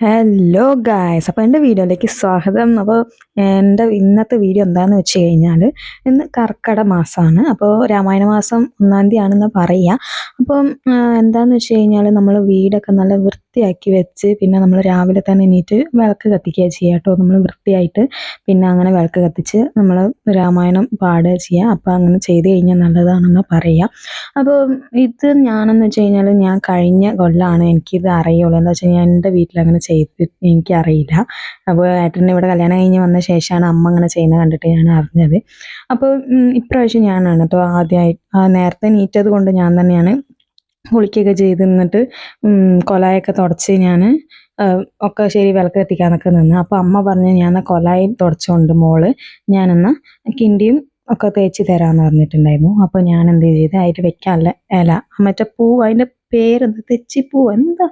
Hello guys, അപ്പോൾ എൻ്റെ വീഡിയോയിലേക്ക് സ്വാഗതം. അപ്പോൾ എൻ്റെ ഇന്നത്തെ വീഡിയോ എന്താണെന്ന് വെച്ച് കഴിഞ്ഞാൽ, ഇന്ന് കർക്കിടക മാസമാണ്. അപ്പോൾ രാമായണ മാസം 1-ാം തീയതിയാണെന്ന് പറയുക. അപ്പം എന്താണെന്ന് വെച്ച് കഴിഞ്ഞാൽ, നമ്മൾ വീടൊക്കെ നല്ല വൃത്തിയാക്കി വെച്ച് പിന്നെ നമ്മൾ രാവിലെ തന്നെ എണീറ്റ് വിളക്ക് കത്തിക്കുക ചെയ്യുക കേട്ടോ. നമ്മൾ വൃത്തിയായിട്ട് പിന്നെ അങ്ങനെ വിളക്ക് കത്തിച്ച് നമ്മൾ രാമായണം പാടുക ചെയ്യുക. അപ്പോൾ അങ്ങനെ ചെയ്ത് കഴിഞ്ഞാൽ നല്ലതാണെന്ന് പറയുക. അപ്പോൾ ഇത് ഞാനെന്ന് വെച്ച് കഴിഞ്ഞാൽ, ഞാൻ കഴിഞ്ഞ കൊല്ലമാണ് എനിക്കിത് അറിയുള്ളൂ. എന്താ വെച്ച് കഴിഞ്ഞാൽ എൻ്റെ വീട്ടിലങ്ങനെ ചെയ്ത് എനിക്കറിയില്ല. അപ്പോൾ ഏട്ടൻ്റെ ഇവിടെ കല്യാണം കഴിഞ്ഞ് വന്ന ശേഷമാണ് അമ്മ അങ്ങനെ ചെയ്യുന്നത് കണ്ടിട്ട് ഞാൻ അറിഞ്ഞത്. അപ്പോൾ ഇപ്രാവശ്യം ഞാനാണ് കേട്ടോ ആദ്യമായി നേരത്തെ എണീറ്റത് കൊണ്ട് ഞാൻ തന്നെയാണ് കുളിക്കുകയൊക്കെ ചെയ്ത് നിന്നിട്ട് കുലായൊക്കെ തുടച്ച് ഞാൻ ഒക്കെ ശരി വിളക്ക് കത്തിക്കാനൊക്കെ നിന്ന്. അപ്പോൾ അമ്മ പറഞ്ഞു ഞാൻ എന്നാൽ കുലായി തുടച്ചുകൊണ്ട് മോള് ഞാനെന്നാൽ കിണ്ടിയും ഒക്കെ തേച്ച് തരാമെന്ന് പറഞ്ഞിട്ടുണ്ടായിരുന്നു. അപ്പോൾ ഞാൻ എന്ത് ചെയ്ത് അതിൽ വെക്കാനുള്ള ഇല, മറ്റേ പൂവ്, അതിൻ്റെ പേരെന്താ, തെച്ചിപ്പൂവ്, എന്താ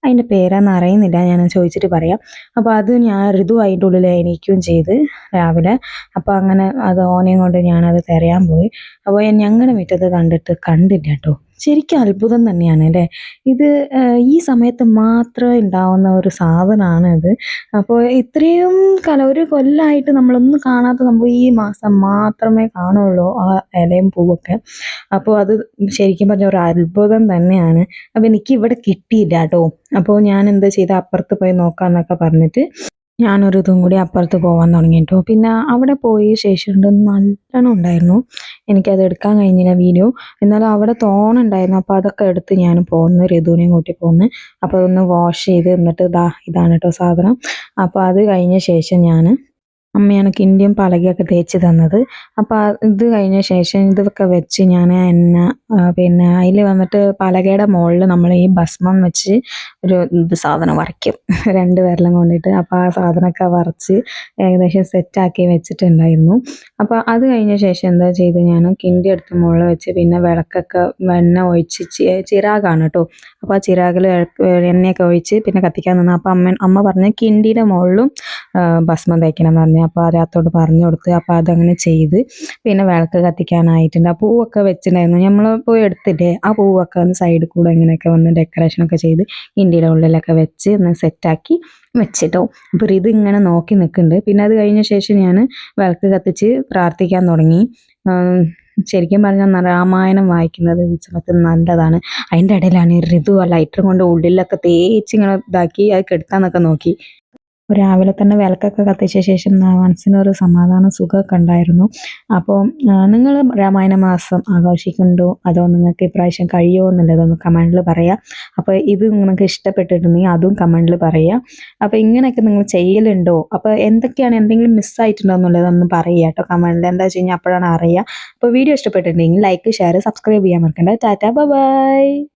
അതിൻ്റെ പേരാന്ന് അറിയുന്നില്ല, ഞാൻ ചോദിച്ചിട്ട് പറയാം. അപ്പോൾ അത് ഞാൻ ഋതു അതിൻ്റെ ഉള്ളിൽ എണീക്കുകയും ചെയ്ത് രാവിലെ. അപ്പോൾ അങ്ങനെ അത് ഓനെയും കൊണ്ട് ഞാനത് തിരയാൻ പോയി. അപ്പോൾ ഞങ്ങളുടെ മുറ്റത്ത് കണ്ടില്ല കേട്ടോ. ശരിക്കും അത്ഭുതം തന്നെയാണ് അല്ലേ. ഇത് ഈ സമയത്ത് മാത്രം ഉണ്ടാവുന്ന ഒരു സാധനമാണ് ഇത്. അപ്പോൾ ഇത്രയും ഒരു കൊല്ലമായിട്ട് നമ്മളൊന്നും കാണാത്ത സംഭവം ഈ മാസം മാത്രമേ കാണുള്ളൂ, ആ ഇലയും പൂവൊക്കെ. അപ്പോൾ അത് ശരിക്കും പറഞ്ഞാൽ ഒരു അത്ഭുതം തന്നെയാണ്. അപ്പോൾ എനിക്ക് ഇവിടെ കിട്ടിയില്ല കേട്ടോ. അപ്പോൾ ഞാൻ എന്താ ചെയ്ത, അപ്പുറത്ത് പോയി നോക്കാമെന്നൊക്കെ പറഞ്ഞിട്ട് ഞാനൊരു ഇതും കൂടി അപ്പുറത്ത് പോകാൻ തുടങ്ങി കേട്ടോ. പിന്നെ അവിടെ പോയ ശേഷം നല്ലോണം ഉണ്ടായിരുന്നു. എനിക്കത് എടുക്കാൻ കഴിഞ്ഞില്ല വീഡിയോ, എന്നാലും അവിടെ തോനുണ്ടായിരുന്നു. അപ്പോൾ അതൊക്കെ എടുത്ത് ഞാൻ പോന്ന്, ഋതുവിനെയും കൂട്ടി പോന്ന്. അപ്പോൾ അതൊന്ന് വാഷ് ചെയ്ത് എന്നിട്ട് ഇതാണ് കേട്ടോ സാധനം. അപ്പോൾ അത് കഴിഞ്ഞ ശേഷം ഞാൻ അമ്മയാണ് കിണ്ടിയും പലകയൊക്കെ തേച്ച് തന്നത്. അപ്പോൾ ഇത് കഴിഞ്ഞ ശേഷം ഇതൊക്കെ വെച്ച് ഞാൻ പിന്നെ അതിൽ വന്നിട്ട് പലകയുടെ മുകളിൽ നമ്മൾ ഈ ഭസ്മം വെച്ച് ഒരു സാധനം വരയ്ക്കും, 2 വിരലും കൊണ്ടിട്ട്. അപ്പോൾ ആ സാധനമൊക്കെ വരച്ച് ഏകദേശം സെറ്റാക്കി വെച്ചിട്ടുണ്ടായിരുന്നു. അപ്പോൾ അത് കഴിഞ്ഞ ശേഷം എന്താ ചെയ്ത്, ഞാൻ കിണ്ടി എടുത്ത് മുകളിൽ വെച്ച് പിന്നെ വിളക്കൊക്കെ വെണ്ണ ഒഴിച്ച് ചിറാകാണ് കേട്ടോ. അപ്പോൾ ആ ചിറാകിൽ എണ്ണയൊക്കെ ഒഴിച്ച് പിന്നെ കത്തിക്കാൻ നിന്ന്. അപ്പോൾ അമ്മ പറഞ്ഞ് കിണ്ടിയുടെ മുകളിലും ഭസ്മം തേക്കണം എന്ന് പറഞ്ഞു. അപ്പോൾ അതിനകത്തോട് പറഞ്ഞു കൊടുത്ത്. അപ്പോൾ അതങ്ങനെ ചെയ്ത് പിന്നെ വിളക്ക് കത്തിക്കാനായിട്ടുണ്ട്. ആ പൂവൊക്കെ വെച്ചിട്ടുണ്ടായിരുന്നു, നമ്മൾ പോയി എടുത്തിട്ടേ ആ പൂവൊക്കെ ഒന്ന് സൈഡിൽ കൂടെ ഇങ്ങനെയൊക്കെ വന്ന് ഡെക്കറേഷനൊക്കെ ചെയ്ത് ഇന്ത്യയുടെ ഉള്ളിലൊക്കെ വെച്ച് ഒന്ന് സെറ്റാക്കി വെച്ചിട്ടോ. അപ്പോൾ ഇത് ഇങ്ങനെ നോക്കി നിൽക്കുന്നുണ്ട്. പിന്നെ അത് കഴിഞ്ഞ ശേഷം ഞാൻ വിളക്ക് കത്തിച്ച് പ്രാർത്ഥിക്കാൻ തുടങ്ങി. ശരിക്കും പറഞ്ഞാൽ രാമായണം വായിക്കുന്നത് സമയത്ത് നല്ലതാണ്. അതിൻ്റെ ഇടയിലാണ് ഋതു ആ ലൈറ്റർ കൊണ്ട് ഉള്ളിലൊക്കെ തേച്ച് ഇങ്ങനെ ഇതാക്കി അത് കെടുത്താന്നൊക്കെ നോക്കി. രാവിലെ തന്നെ വിളക്കൊക്കെ കത്തിച്ച ശേഷം മനസ്സിനൊരു സമാധാന സുഖമൊക്കെ ഉണ്ടായിരുന്നു. അപ്പോൾ നിങ്ങൾ രാമായണ മാസം ആഘോഷിക്കുന്നുണ്ടോ, അതോ നിങ്ങൾക്ക് ഇപ്രാവശ്യം കഴിയുമോ എന്നുള്ളതൊന്ന് കമൻറ്റിൽ പറയാം. അപ്പോൾ ഇത് നിങ്ങൾക്ക് ഇഷ്ടപ്പെട്ടിട്ടുണ്ടെങ്കിൽ അതും കമൻറ്റിൽ പറയാം. അപ്പോൾ ഇങ്ങനെയൊക്കെ നിങ്ങൾ ചെയ്യലുണ്ടോ, അപ്പോൾ എന്തെങ്കിലും മിസ്സായിട്ടുണ്ടോ എന്നുള്ളതൊന്ന് പറയുക കേട്ടോ കമൻറ്റിൽ. എന്താ വെച്ച് കഴിഞ്ഞാൽ അപ്പോഴാണ് അറിയുക. അപ്പോൾ വീഡിയോ ഇഷ്ടപ്പെട്ടിട്ടുണ്ടെങ്കിൽ ലൈക്ക്, ഷെയർ, സബ്സ്ക്രൈബ് ചെയ്യാൻ മറക്കണ്ട. ടാറ്റാ, ബൈ.